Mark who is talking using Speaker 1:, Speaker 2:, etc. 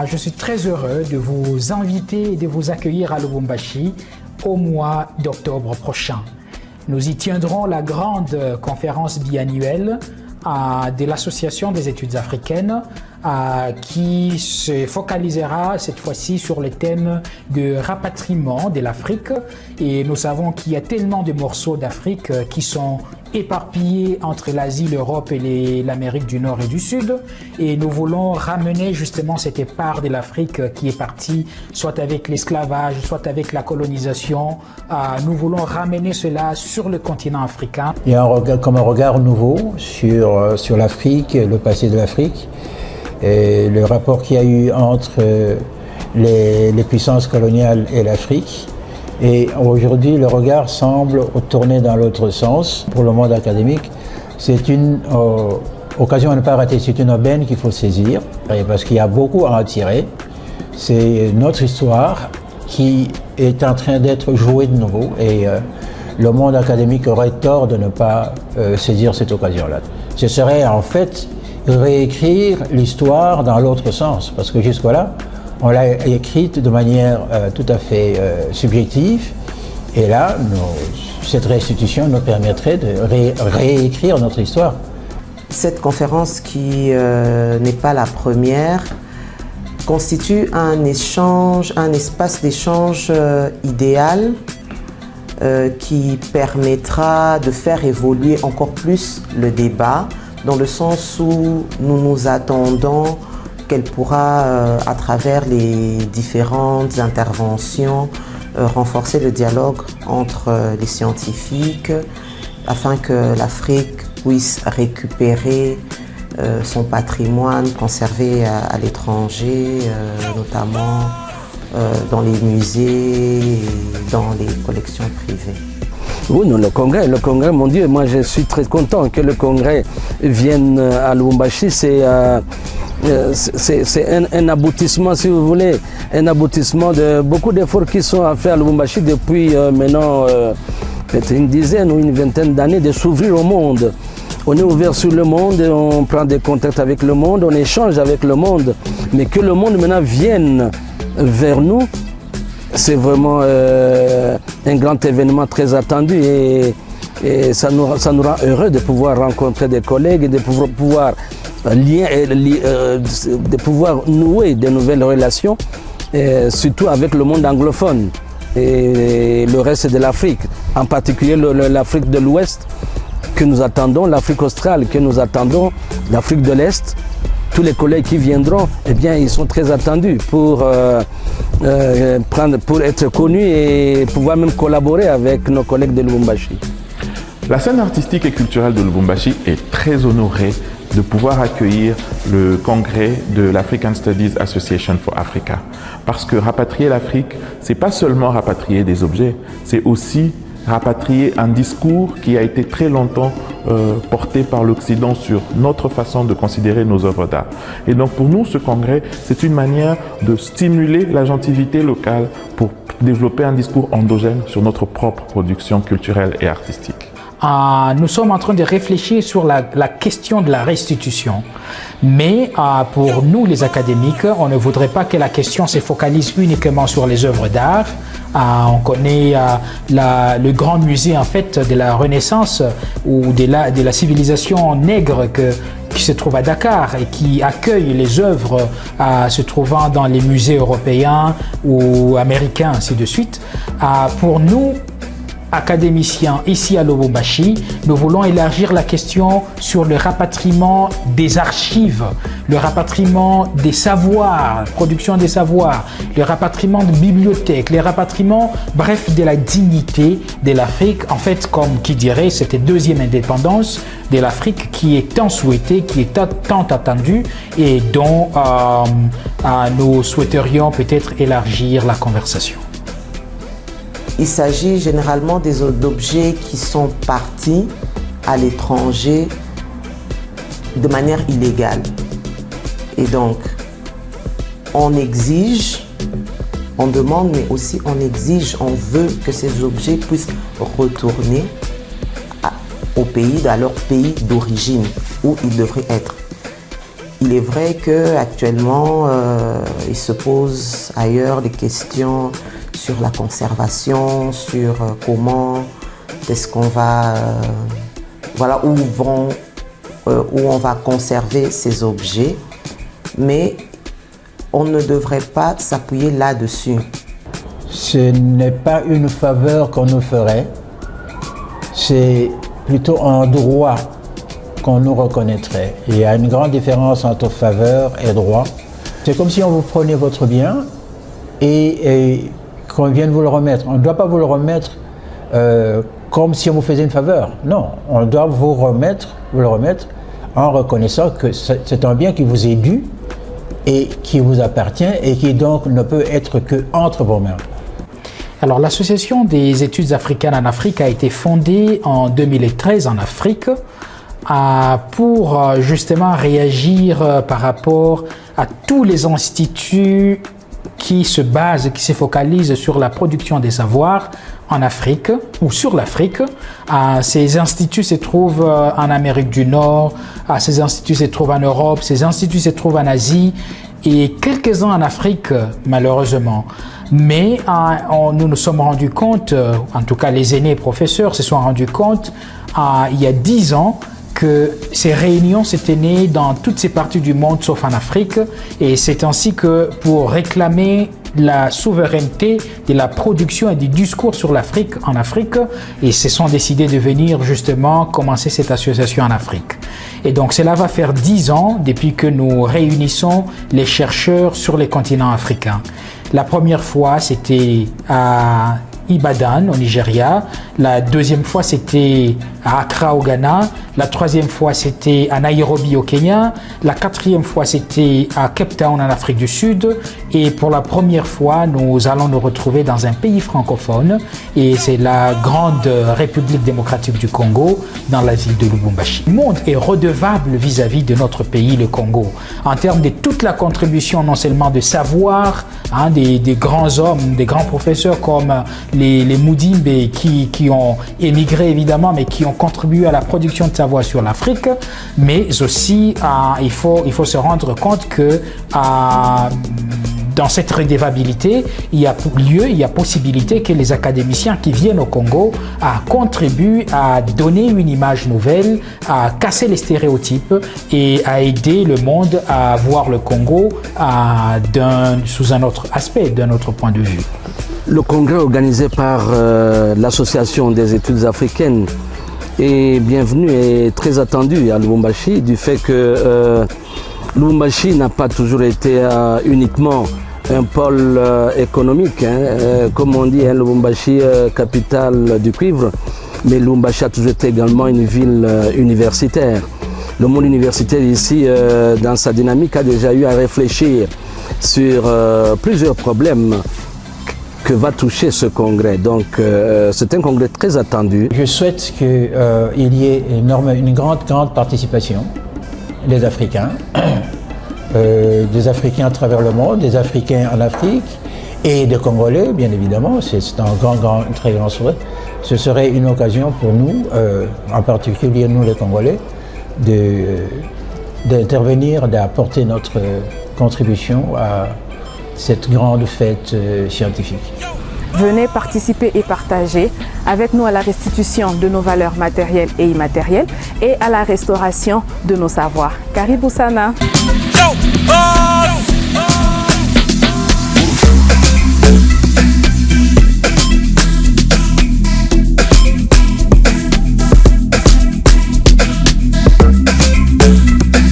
Speaker 1: Je suis très heureux de vous inviter et de vous accueillir à Lubumbashi au mois d'octobre prochain. Nous y tiendrons la grande conférence biannuelle de l'Association des études africaines qui se focalisera cette fois-ci sur le thème de rapatriement de l'Afrique. Et nous savons qu'il y a tellement de morceaux d'Afrique qui sont éparpillés entre l'Asie, l'Europe et l'Amérique du Nord et du Sud. Et nous voulons ramener justement cette part de l'Afrique qui est partie soit avec l'esclavage, soit avec la colonisation. Nous voulons ramener cela sur le continent africain.
Speaker 2: Il y a un regard nouveau sur l'Afrique, le passé de l'Afrique. Et le rapport qu'il y a eu entre les puissances coloniales et l'Afrique. Et aujourd'hui, le regard semble tourner dans l'autre sens. Pour le monde académique, c'est une occasion à ne pas rater, c'est une aubaine qu'il faut saisir, parce qu'il y a beaucoup à en tirer. C'est notre histoire qui est en train d'être jouée de nouveau, et le monde académique aurait tort de ne pas saisir cette occasion-là. Ce serait en fait réécrire l'histoire dans l'autre sens, parce que jusque-là, on l'a écrite de manière tout à fait subjective, et là, cette restitution nous permettrait de réécrire notre histoire.
Speaker 3: Cette conférence, qui n'est pas la première, constitue un espace d'échange idéal qui permettra de faire évoluer encore plus le débat, dans le sens où nous nous attendons qu'elle pourra, à travers les différentes interventions, renforcer le dialogue entre les scientifiques afin que l'Afrique puisse récupérer son patrimoine conservé à l'étranger, notamment dans les musées et dans les collections privées.
Speaker 4: Oui, non, le congrès, mon Dieu, moi je suis très content que le congrès vienne à Lubumbashi. C'est un aboutissement, si vous voulez, un aboutissement de beaucoup d'efforts qui sont faits à Lubumbashi depuis maintenant peut-être une dizaine ou une vingtaine d'années, de s'ouvrir au monde. On est ouvert sur le monde, on prend des contacts avec le monde, on échange avec le monde, mais que le monde maintenant vienne vers nous, c'est vraiment un grand événement très attendu, et ça nous rend heureux de pouvoir rencontrer des collègues et de pouvoir de pouvoir nouer de nouvelles relations, surtout avec le monde anglophone et le reste de l'Afrique, en particulier l'Afrique de l'Ouest que nous attendons, l'Afrique australe que nous attendons, l'Afrique de l'Est. Tous les collègues qui viendront, eh bien, ils sont très attendus pour être connus et pouvoir même collaborer avec nos collègues de Lubumbashi.
Speaker 5: La scène artistique et culturelle de Lubumbashi est très honorée de pouvoir accueillir le congrès de l'African Studies Association for Africa. Parce que rapatrier l'Afrique, c'est pas seulement rapatrier des objets, c'est aussi rapatrier un discours qui a été très longtemps porté par l'Occident sur notre façon de considérer nos œuvres d'art. Et donc pour nous, ce congrès, c'est une manière de stimuler l'agentivité locale pour développer un discours endogène sur notre propre production culturelle et artistique.
Speaker 1: Nous sommes en train de réfléchir sur la question de la restitution. Mais pour nous, les académiques, on ne voudrait pas que la question se focalise uniquement sur les œuvres d'art. On connaît le grand musée en fait de la Renaissance ou de la civilisation nègre qui se trouve à Dakar et qui accueille les œuvres se trouvant dans les musées européens ou américains, ainsi de suite. Pour nous, académiciens ici à Lubumbashi, nous voulons élargir la question sur le rapatriement des archives, le rapatriement des savoirs, production des savoirs, le rapatriement de bibliothèques, le rapatriement, bref, de la dignité de l'Afrique. En fait, comme qui dirait, cette deuxième indépendance de l'Afrique qui est tant souhaitée, qui est tant attendue et dont nous souhaiterions peut-être élargir la conversation.
Speaker 3: Il s'agit généralement d'objets qui sont partis à l'étranger de manière illégale. Et donc, on exige, on demande, mais aussi on exige, on veut que ces objets puissent retourner à leur pays d'origine, où ils devraient être. il est vrai qu'actuellement, il se pose ailleurs des questions sur la conservation, sur comment est-ce qu'on va, voilà, où on va conserver ces objets, mais on ne devrait pas s'appuyer là-dessus.
Speaker 2: Ce n'est pas une faveur qu'on nous ferait, c'est plutôt un droit qu'on nous reconnaîtrait. Il y a une grande différence entre faveur et droit. C'est comme si on vous prenait votre bien et qu'on vienne vous le remettre. On ne doit pas vous le remettre comme si on vous faisait une faveur. Non, on doit vous le remettre en reconnaissant que c'est un bien qui vous est dû et qui vous appartient et qui donc ne peut être que entre vos mains.
Speaker 1: Alors, l'Association des études africaines en Afrique a été fondée en 2013 en Afrique pour justement réagir par rapport à tous les instituts qui se focalisent sur la production des savoirs en Afrique ou sur l'Afrique. Ces instituts se trouvent en Amérique du Nord, ces instituts se trouvent en Europe, ces instituts se trouvent en Asie et quelques-uns en Afrique, malheureusement. Mais nous nous sommes rendus compte, en tout cas les aînés professeurs se sont rendus compte il y a 10 ans que ces réunions s'étaient nées dans toutes ces parties du monde sauf en Afrique, et c'est ainsi que pour réclamer la souveraineté de la production et du discours sur l'Afrique en Afrique, ils se sont décidés de venir justement commencer cette association en Afrique. Et donc cela va faire 10 ans depuis que nous réunissons les chercheurs sur les continents africains. La première fois c'était à Ibadan au Nigeria, la deuxième fois c'était à Accra au Ghana, la troisième fois c'était à Nairobi au Kenya, la quatrième fois c'était à Cape Town en Afrique du Sud, et pour la première fois nous allons nous retrouver dans un pays francophone, et c'est la grande République démocratique du Congo dans la ville de Lubumbashi. Le monde est redevable vis-à-vis de notre pays, le Congo, en termes de toute la contribution non seulement de savoir, des grands hommes, des grands professeurs comme les Mudimbe qui ont émigré évidemment, mais qui ont contribué à la production de savoir sur l'Afrique, mais aussi il faut se rendre compte que dans cette redevabilité, il y a possibilité que les académiciens qui viennent au Congo contribuent à donner une image nouvelle, à casser les stéréotypes et à aider le monde à voir le Congo sous un autre aspect, d'un autre point de vue.
Speaker 4: Le congrès organisé par l'Association des études africaines est bienvenu et très attendu à Lubumbashi, du fait que Lubumbashi n'a pas toujours été uniquement un pôle économique, comme on dit, Lubumbashi, capitale du cuivre, mais Lubumbashi a toujours été également une ville universitaire. Le monde universitaire ici, dans sa dynamique, a déjà eu à réfléchir sur plusieurs problèmes que va toucher ce congrès. Donc c'est un congrès très attendu.
Speaker 2: Je souhaite qu'il y ait une grande participation des Africains, des Africains à travers le monde, des Africains en Afrique et des Congolais, bien évidemment. C'est un très grand souhait. Ce serait une occasion pour nous, en particulier nous les Congolais, d'intervenir, d'apporter notre contribution à cette grande fête scientifique.
Speaker 6: Venez participer et partager avec nous à la restitution de nos valeurs matérielles et immatérielles et à la restauration de nos savoirs. Karibu sana.